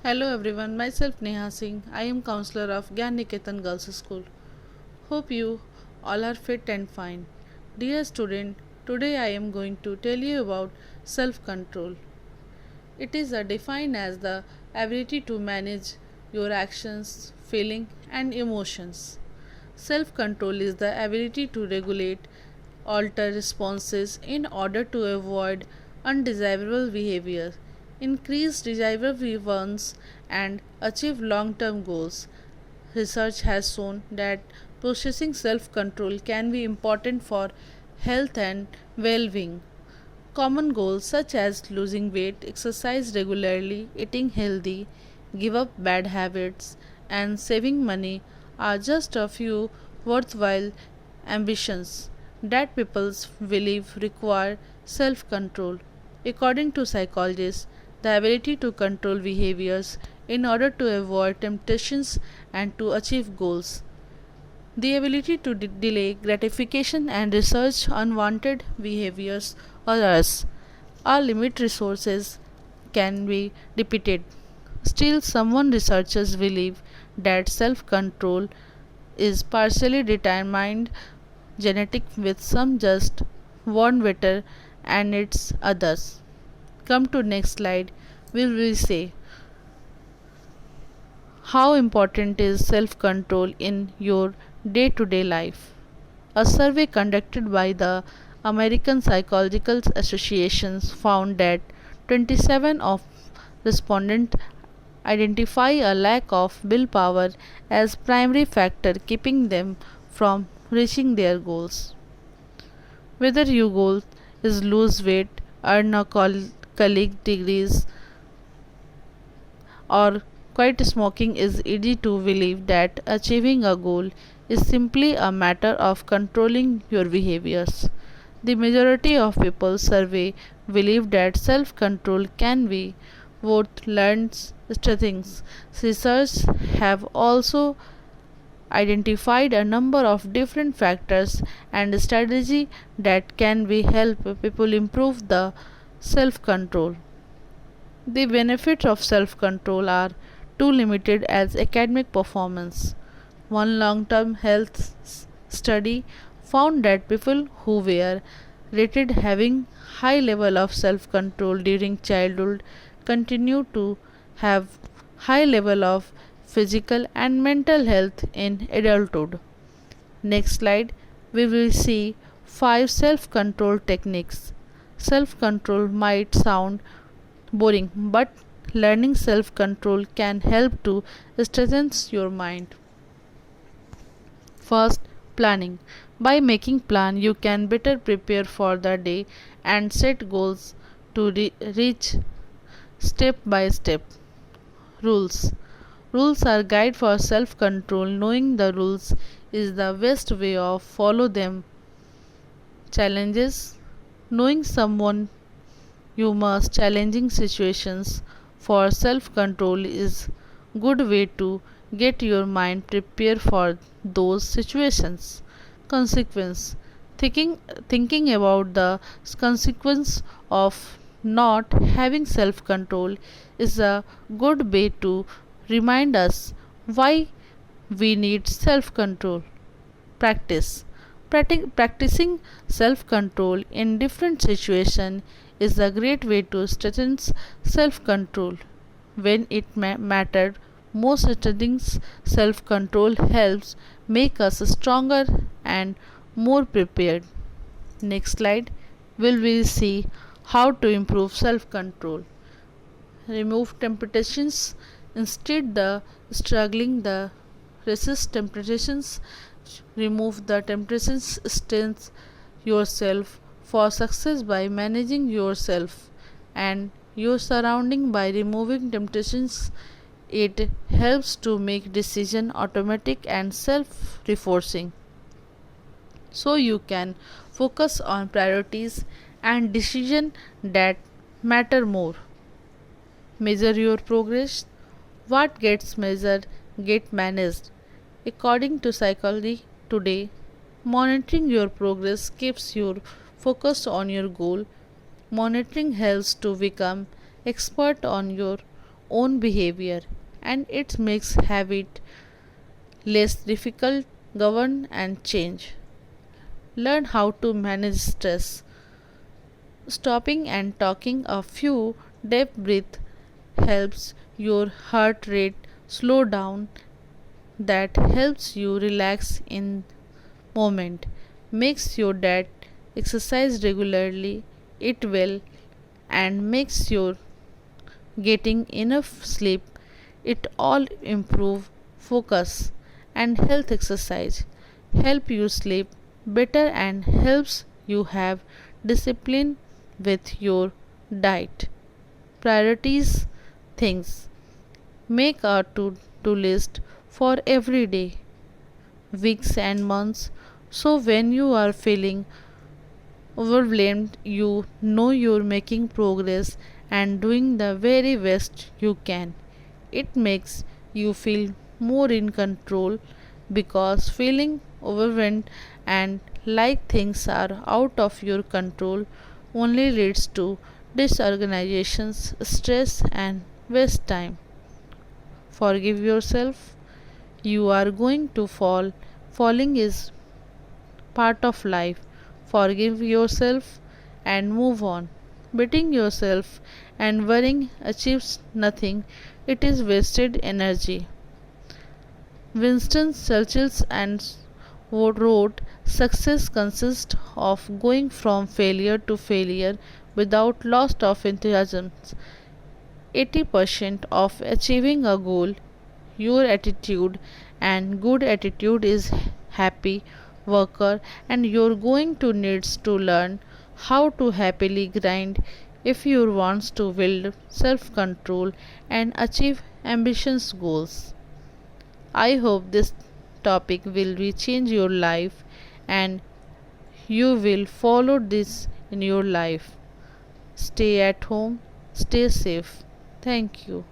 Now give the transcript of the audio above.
Hello everyone, myself Neha Singh. I am counselor of Gyan Niketan Girls School. Hope you all are fit and fine. Dear student, today I am going to tell you about self-control. It is defined as the ability to manage your actions, feelings and emotions. Self-control is the ability to regulate, alter responses in order to avoid undesirable behavior, increase desirable ones, and achieve long term goals. Research has shown that possessing self control can be important for health and well being. Common goals such as losing weight, exercise regularly, eating healthy, give up bad habits, and saving money are just a few worthwhile ambitions that people believe require self control. According to psychologists, the ability to control behaviors in order to avoid temptations and to achieve goals. The ability to delay gratification and research unwanted behaviors or others. Our limited resources can be repeated. Still, some researchers believe that self control is partially determined genetic with some just born better and its others. Come to next slide. We will say how important is self control in your day to day life? A survey conducted by the American Psychological Association found that 27 of respondents identify a lack of willpower as primary factor keeping them from reaching their goals. Whether your goal is lose weight, earn a colleague degrees, or quit smoking, is easy to believe that achieving a goal is simply a matter of controlling your behaviors. The majority of people surveyed believe that self control can be both learned strengths. Research have also identified a number of different factors and strategies that can be help people improve the self control. The benefits of self control are too limited as academic performance. One long term health study found that people who were rated having high level of self control during childhood continue to have high level of physical and mental health in adulthood. Next slide, we will see 5 self control techniques. Self control might sound boring, but learning self control can help to strengthen your mind. First, planning. By making plan, you can better prepare for the day and set goals to reach step by step. Rules. Rules are guide for self control. Knowing the rules is the best way of follow them. Challenges. Knowing someone you must challenging situations for self control is good way to get your mind prepared for those situations. Consequence. Thinking about the consequence of not having self control is a good way to remind us why we need self control. Practice. Practicing self control in different situations is a great way to strengthen self control. When it mattered most, strengthening self control helps make us stronger and more prepared. Next slide, will see how to improve self control. Remove temptations instead the struggling the resist temptations. Remove the temptations, strengthen yourself for success by managing yourself and your surrounding. By removing temptations, it helps to make decision automatic and self reinforcing, so you can focus on priorities and decision that matter more. Measure your progress. What gets measured get managed. According to psychology today, monitoring your progress keeps you focused on your goal. Monitoring helps to become expert on your own behavior, and it makes habit less difficult, govern and change. Learn how to manage stress. Stopping and taking a few deep breaths helps your heart rate slow down. That helps you relax in moment. Makes your dad exercise regularly, eat well, and makes your getting enough sleep. It all improve focus and health. Exercise help you sleep better and helps you have discipline with your diet. Priorities things. Make a to-do list for every day, weeks and months, so when you are feeling overwhelmed, you know you're making progress and doing the very best you can. It makes you feel more in control because feeling overwhelmed and like things are out of your control only leads to disorganizations, stress, and waste time. Forgive yourself. You are going to fall. Falling is part of life. Forgive yourself and move on. Beating yourself and worrying achieves nothing, it is wasted energy. Winston Churchill and wrote, success consists of going from failure to failure without loss of enthusiasm. 80% of achieving a goal, your attitude, and good attitude is happy worker, and you're going to needs to learn how to happily grind if you wants to build self control and achieve ambitious goals. I hope this topic will be change your life and you will follow this in your life. Stay at home, stay safe. Thank you.